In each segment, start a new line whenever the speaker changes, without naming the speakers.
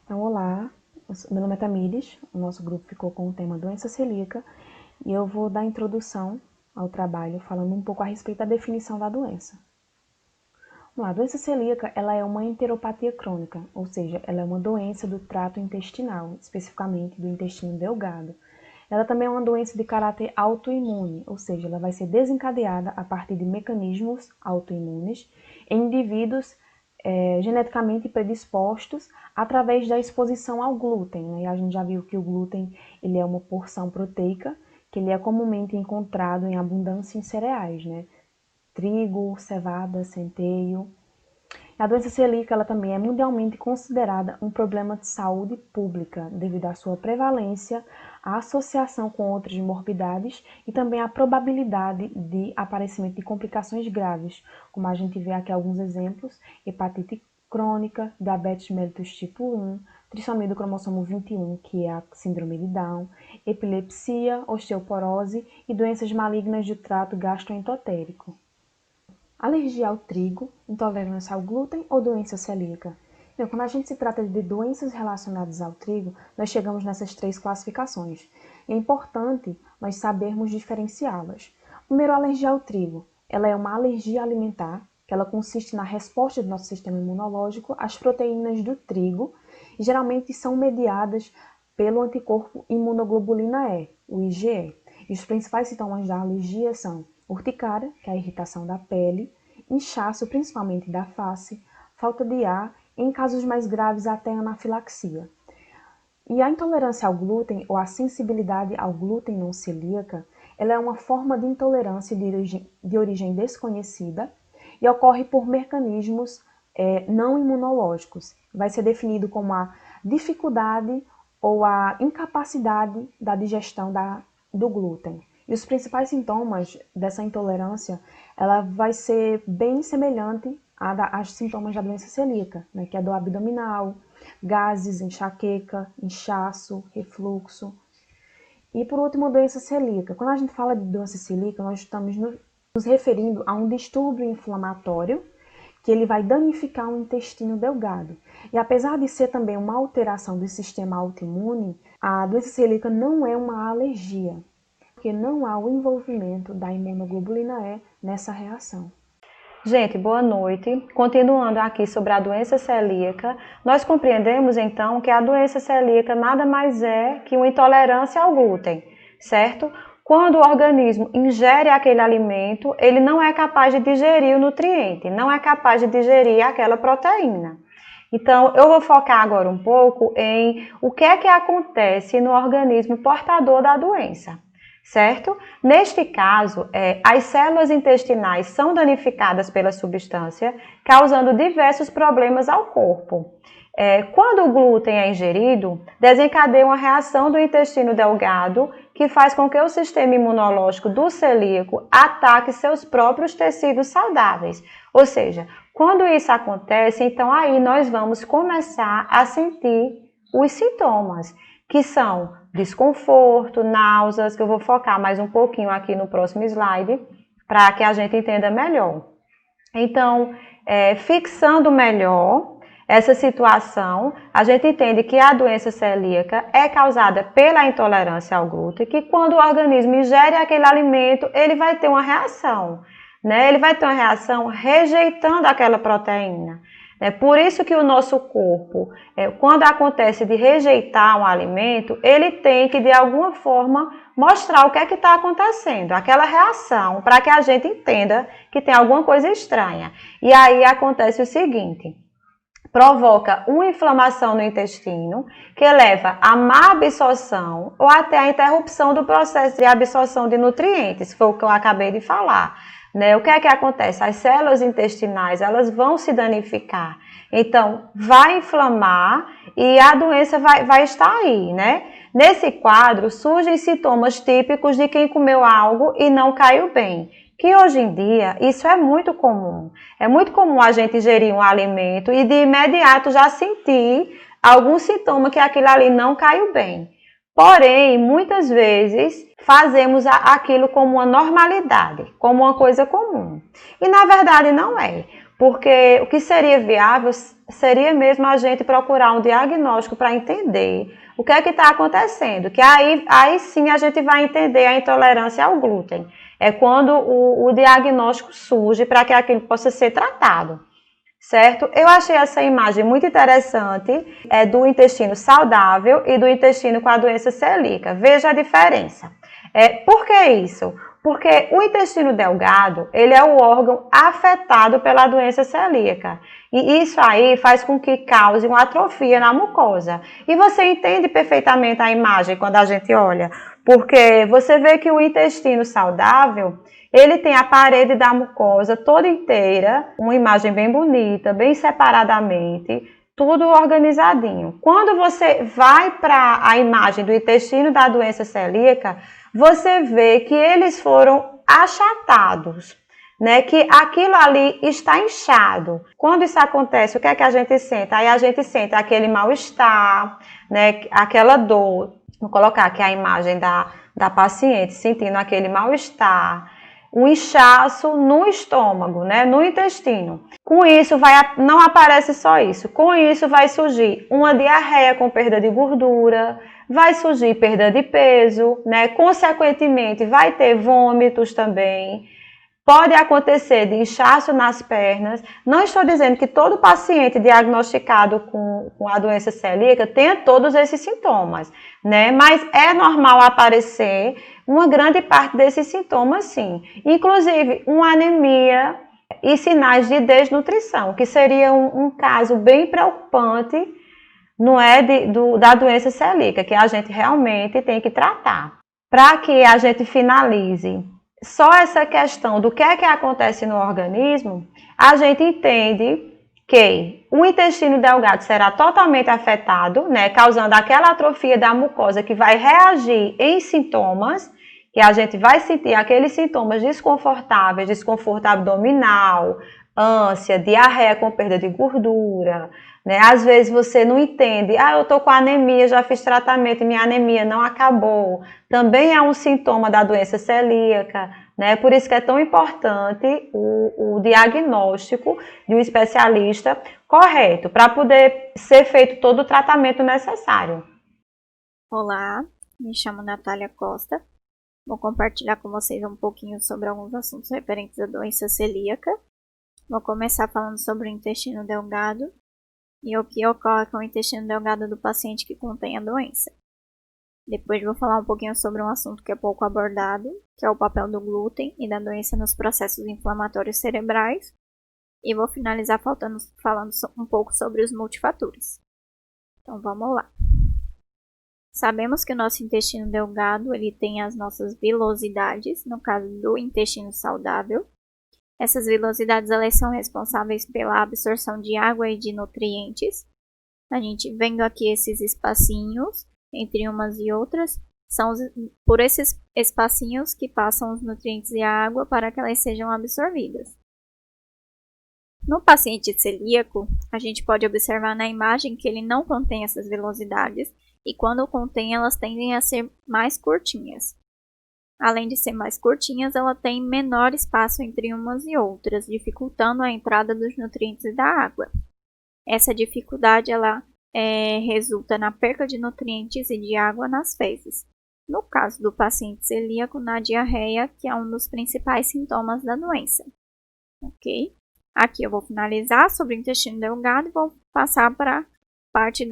Então, olá, meu nome é Tamires, o nosso grupo ficou com o tema doença celíaca e eu vou dar introdução ao trabalho falando um pouco a respeito da definição da doença. Vamos lá, a doença celíaca ela é uma enteropatia crônica, ou seja, ela é uma doença do trato intestinal, especificamente do intestino delgado. Ela também é uma doença de caráter autoimune, ou seja, ela vai ser desencadeada a partir de mecanismos autoimunes em indivíduos geneticamente predispostos através da exposição ao glúten. Né? E a gente já viu que o glúten ele é uma porção proteica que ele é comumente encontrado em abundância em cereais, né? Trigo, cevada, centeio. A doença celíaca ela também é mundialmente considerada um problema de saúde pública devido à sua prevalência, à associação com outras morbidades e também à probabilidade de aparecimento de complicações graves, como a gente vê aqui alguns exemplos: hepatite crônica, diabetes mellitus tipo 1, trissomia do cromossomo 21, que é a síndrome de Down, epilepsia, osteoporose e doenças malignas do trato gastroentotérico. Alergia ao trigo, intolerância ao glúten ou doença celíaca? Então, quando a gente se trata de doenças relacionadas ao trigo, nós chegamos nessas três classificações. É importante nós sabermos diferenciá-las. Primeiro, a alergia ao trigo. Ela é uma alergia alimentar, que ela consiste na resposta do nosso sistema imunológico às proteínas do trigo, e geralmente são mediadas pelo anticorpo imunoglobulina E, o IgE. E os principais sintomas da alergia são urticária, que é a irritação da pele, inchaço, principalmente da face, falta de ar, e em casos mais graves até anafilaxia. E a intolerância ao glúten ou a sensibilidade ao glúten não celíaca, ela é uma forma de intolerância de origem desconhecida e ocorre por mecanismos não imunológicos. Vai ser definido como a dificuldade ou a incapacidade da digestão do glúten. E os principais sintomas dessa intolerância, ela vai ser bem semelhante aos sintomas da doença celíaca, né, que é dor abdominal, gases, enxaqueca, inchaço, refluxo. E por último, a doença celíaca. Quando a gente fala de doença celíaca, nós estamos nos referindo a um distúrbio inflamatório que ele vai danificar o intestino delgado. E apesar de ser também uma alteração do sistema autoimune, a doença celíaca não é uma alergia, porque não há o envolvimento da imunoglobulina E nessa reação.
Gente, boa noite. Continuando aqui sobre a doença celíaca, nós compreendemos então que a doença celíaca nada mais é que uma intolerância ao glúten, certo? Quando o organismo ingere aquele alimento, ele não é capaz de digerir o nutriente, não é capaz de digerir aquela proteína. Então, eu vou focar agora um pouco em o que é que acontece no organismo portador da doença, certo? Neste caso, as células intestinais são danificadas pela substância, causando diversos problemas ao corpo. Quando o glúten é ingerido, desencadeia uma reação do intestino delgado que faz com que o sistema imunológico do celíaco ataque seus próprios tecidos saudáveis. Ou seja, quando isso acontece, então aí nós vamos começar a sentir os sintomas, que são desconforto, náuseas, que eu vou focar mais um pouquinho aqui no próximo slide, para que a gente entenda melhor. Então, fixando melhor essa situação, a gente entende que a doença celíaca é causada pela intolerância ao glúten, que quando o organismo ingere aquele alimento, ele vai ter uma reação, né? Ele vai ter uma reação rejeitando aquela proteína. É por isso que o nosso corpo, quando acontece de rejeitar um alimento, ele tem que, de alguma forma, mostrar o que é que está acontecendo, aquela reação, para que a gente entenda que tem alguma coisa estranha. E aí acontece o seguinte: provoca uma inflamação no intestino, que leva a má absorção ou até a interrupção do processo de absorção de nutrientes, foi o que eu acabei de falar. O que é que acontece? As células intestinais, elas vão se danificar. Então, vai inflamar e a doença vai estar aí, né? Nesse quadro, surgem sintomas típicos de quem comeu algo e não caiu bem. Que hoje em dia, isso é muito comum. É muito comum a gente ingerir um alimento e de imediato já sentir algum sintoma que aquilo ali não caiu bem. Porém, muitas vezes, fazemos aquilo como uma normalidade, como uma coisa comum. E, na verdade, não é. porque o que seria viável seria mesmo a gente procurar um diagnóstico para entender o que é que está acontecendo, que aí sim a gente vai entender a intolerância ao glúten. É quando o diagnóstico surge para que aquilo possa ser tratado, certo? Eu achei essa imagem muito interessante, do intestino saudável e do intestino com a doença celíaca. Veja a diferença. Por que isso? Porque o intestino delgado, ele é o órgão afetado pela doença celíaca. E isso aí faz com que cause uma atrofia na mucosa. E você entende perfeitamente a imagem quando a gente olha. Porque você vê que o intestino saudável, ele tem a parede da mucosa toda inteira, uma imagem bem bonita, bem separadamente, tudo organizadinho. Quando você vai para a imagem do intestino da doença celíaca, você vê que eles foram achatados, né? Que aquilo ali está inchado. Quando isso acontece, o que é que a gente sente? Aí a gente sente aquele mal-estar, né? Aquela dor. Vou colocar aqui a imagem da paciente sentindo aquele mal-estar, um inchaço no estômago, né? No intestino. Com isso, não aparece só isso. Com isso, vai surgir uma diarreia com perda de gordura, vai surgir perda de peso, né? Consequentemente, vai ter vômitos também. Pode acontecer de inchaço nas pernas. Não estou dizendo que todo paciente diagnosticado com a doença celíaca tenha todos esses sintomas, né? Mas é normal aparecer uma grande parte desses sintomas, sim. Inclusive, uma anemia e sinais de desnutrição, que seria um caso bem preocupante, não é, da doença celíaca, que a gente realmente tem que tratar. Para que a gente finalize só essa questão do que é que acontece no organismo, a gente entende que o intestino delgado será totalmente afetado, né, causando aquela atrofia da mucosa que vai reagir em sintomas, que a gente vai sentir aqueles sintomas desconfortáveis, desconforto abdominal, ânsia, diarreia com perda de gordura, né? Às vezes você não entende, eu tô com anemia, já fiz tratamento e minha anemia não acabou. Também é um sintoma da doença celíaca, né? Por isso que é tão importante o diagnóstico de um especialista correto, para poder ser feito todo o tratamento necessário.
Olá, me chamo Natália Costa. Vou compartilhar com vocês um pouquinho sobre alguns assuntos referentes à doença celíaca. Vou começar falando sobre o intestino delgado e o que ocorre com o intestino delgado do paciente que contém a doença. Depois vou falar um pouquinho sobre um assunto que é pouco abordado, que é o papel do glúten e da doença nos processos inflamatórios cerebrais. E vou finalizar falando um pouco sobre os multifatores. Então vamos lá. Sabemos que o nosso intestino delgado ele tem as nossas vilosidades, no caso do intestino saudável. Essas vilosidades elas são responsáveis pela absorção de água e de nutrientes. A gente vendo aqui esses espacinhos entre umas e outras, são por esses espacinhos que passam os nutrientes e a água para que elas sejam absorvidas. No paciente celíaco, a gente pode observar na imagem que ele não contém essas vilosidades e quando contém elas tendem a ser mais curtinhas. Além de ser mais curtinhas, ela tem menor espaço entre umas e outras, dificultando a entrada dos nutrientes e da água. Essa dificuldade ela resulta na perca de nutrientes e de água nas fezes. No caso do paciente celíaco, na diarreia, que é um dos principais sintomas da doença. Ok? Aqui eu vou finalizar sobre o intestino delgado e vou passar para a parte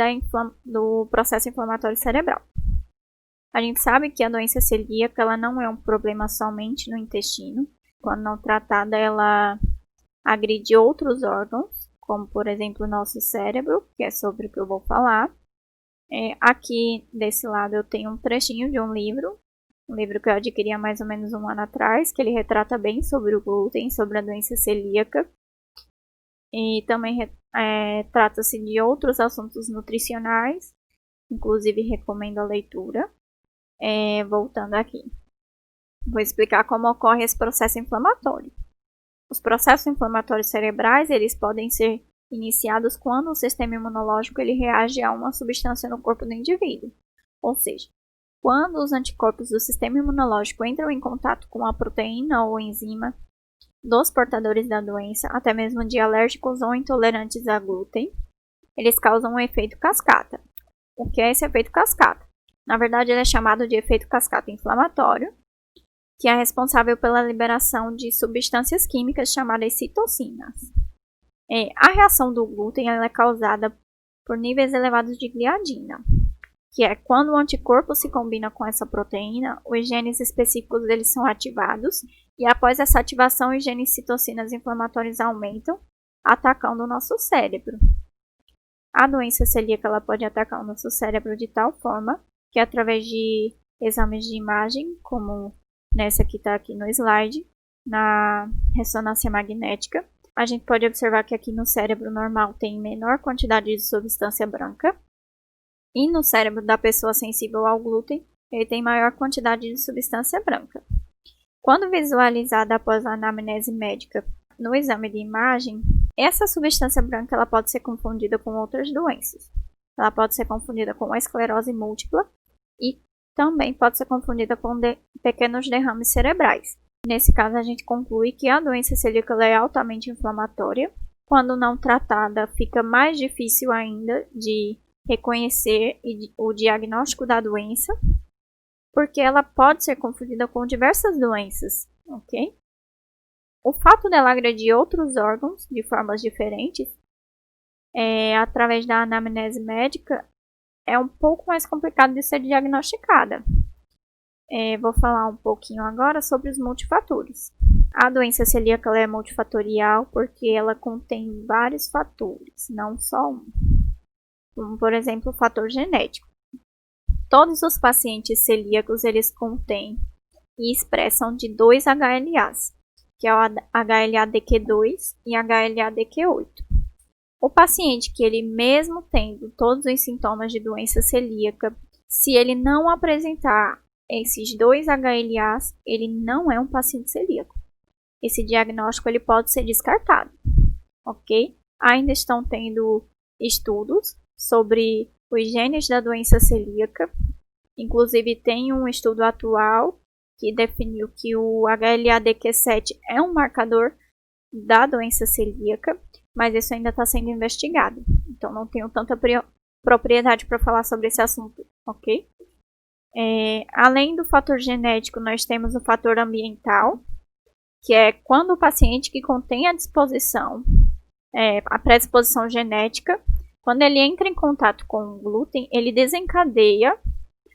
do processo inflamatório cerebral. A gente sabe que a doença celíaca ela não é um problema somente no intestino. Quando não tratada, ela agride outros órgãos, como por exemplo o nosso cérebro, que é sobre o que eu vou falar. Aqui desse lado eu tenho um trechinho de um livro que eu adquiri há mais ou menos um ano atrás, que ele retrata bem sobre o glúten, sobre a doença celíaca. E também trata-se de outros assuntos nutricionais, inclusive recomendo a leitura. Voltando aqui, vou explicar como ocorre esse processo inflamatório. Os processos inflamatórios cerebrais eles podem ser iniciados quando o sistema imunológico ele reage a uma substância no corpo do indivíduo. Ou seja, quando os anticorpos do sistema imunológico entram em contato com a proteína ou enzima dos portadores da doença, até mesmo de alérgicos ou intolerantes a glúten, eles causam um efeito cascata. O que é esse efeito cascata? Na verdade, ele é chamado de efeito cascata inflamatório, que é responsável pela liberação de substâncias químicas chamadas citocinas. A reação do glúten ela é causada por níveis elevados de gliadina, que é quando o anticorpo se combina com essa proteína, os genes específicos deles são ativados, e após essa ativação, os genes citocinas inflamatórios aumentam, atacando o nosso cérebro. A doença celíaca ela pode atacar o nosso cérebro de tal forma que, através de exames de imagem, como nessa que está aqui no slide, na ressonância magnética, a gente pode observar que aqui no cérebro normal tem menor quantidade de substância branca, e no cérebro da pessoa sensível ao glúten, ele tem maior quantidade de substância branca. Quando visualizada após a anamnese médica no exame de imagem, essa substância branca ela pode ser confundida com outras doenças. Ela pode ser confundida com a esclerose múltipla e também pode ser confundida com pequenos derrames cerebrais. Nesse caso, a gente conclui que a doença celíaca é altamente inflamatória. Quando não tratada, fica mais difícil ainda de reconhecer o diagnóstico da doença, porque ela pode ser confundida com diversas doenças, ok? O fato dela agredir outros órgãos de formas diferentes, através da anamnese médica, é um pouco mais complicado de ser diagnosticada. Vou falar um pouquinho agora sobre os multifatores. A doença celíaca é multifatorial porque ela contém vários fatores, não só um. Como, por exemplo, o fator genético. Todos os pacientes celíacos eles contêm e expressam de 2 HLAs, que é o HLA-DQ2 e HLA-DQ8. O paciente que ele mesmo tendo todos os sintomas de doença celíaca, se ele não apresentar esses 2 HLAs, ele não é um paciente celíaco. Esse diagnóstico ele pode ser descartado, ok? Ainda estão tendo estudos sobre os genes da doença celíaca. Inclusive, tem um estudo atual que definiu que o HLA-DQ7 é um marcador da doença celíaca, mas isso ainda está sendo investigado. Então, não tenho tanta propriedade para falar sobre esse assunto, ok? Além do fator genético, nós temos o fator ambiental, que é quando o paciente que contém a disposição, a predisposição genética, quando ele entra em contato com o glúten, ele desencadeia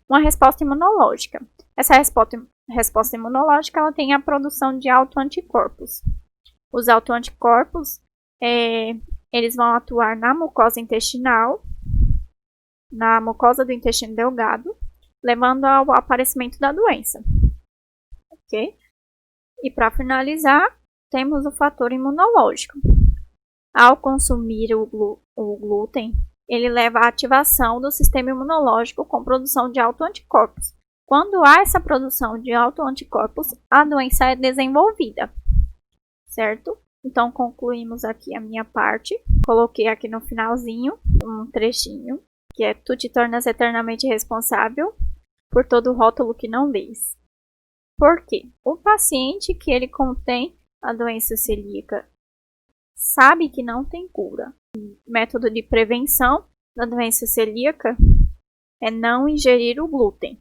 uma resposta imunológica. Essa resposta imunológica ela tem a produção de autoanticorpos. Os autoanticorpos eles vão atuar na mucosa intestinal, na mucosa do intestino delgado, levando ao aparecimento da doença. Ok? E para finalizar, temos o fator imunológico. Ao consumir o glúten, ele leva à ativação do sistema imunológico com produção de autoanticorpos. Quando há essa produção de autoanticorpos, a doença é desenvolvida, certo? Então, concluímos aqui a minha parte. Coloquei aqui no finalzinho um trechinho, que é: tu te tornas eternamente responsável por todo o rótulo que não lês. Por quê? O paciente que ele contém a doença celíaca sabe que não tem cura. O método de prevenção da doença celíaca é não ingerir o glúten.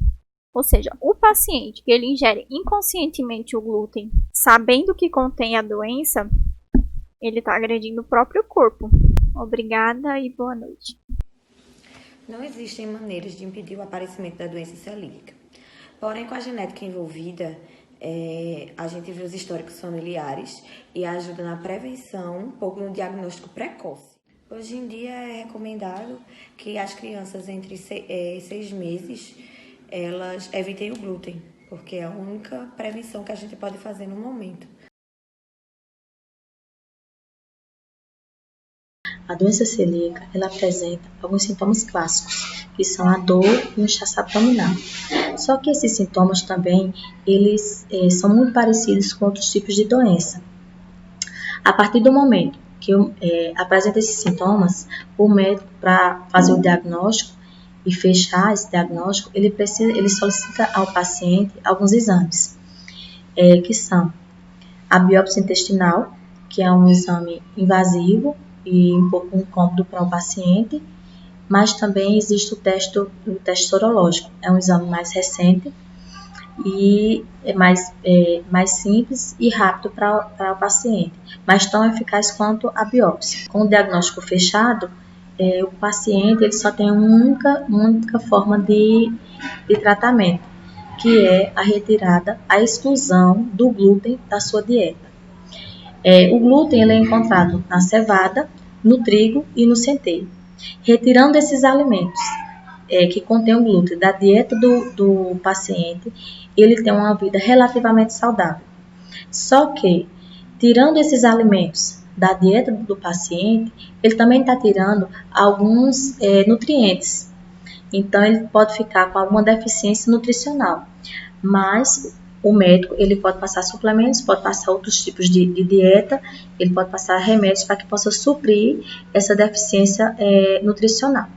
Ou seja, o paciente que ele ingere inconscientemente o glúten, sabendo que contém a doença, ele está agredindo o próprio corpo. Obrigada e boa noite.
Não existem maneiras de impedir o aparecimento da doença celíaca. Porém, com a genética envolvida, a gente vê os históricos familiares e ajuda na prevenção, um pouco no diagnóstico precoce. Hoje em dia é recomendado que as crianças entre 6 meses elas evitem o glúten, porque é a única prevenção que a gente pode fazer no momento.
A doença celíaca ela apresenta alguns sintomas clássicos, que são a dor e o inchaço abdominal. Só que esses sintomas também eles são muito parecidos com outros tipos de doença. A partir do momento que apresenta esses sintomas, o médico, para fazer o diagnóstico e fechar esse diagnóstico, ele solicita ao paciente alguns exames, que são a biópsia intestinal, que é um exame invasivo e um pouco incômodo para o paciente, mas também existe o teste sorológico, é um exame mais recente e é mais simples e rápido para o paciente, mas tão eficaz quanto a biópsia. Com o diagnóstico fechado, o paciente ele só tem uma única forma de tratamento, que é a retirada, a exclusão do glúten da sua dieta. O glúten ele é encontrado na cevada, no trigo e no centeio. Retirando esses alimentos que contêm o glúten da dieta do paciente, ele tem uma vida relativamente saudável. Só que, tirando esses alimentos da dieta do paciente, ele também está tirando alguns nutrientes. Então, ele pode ficar com alguma deficiência nutricional. Mas o médico ele pode passar suplementos, pode passar outros tipos de dieta, ele pode passar remédios para que possa suprir essa deficiência nutricional.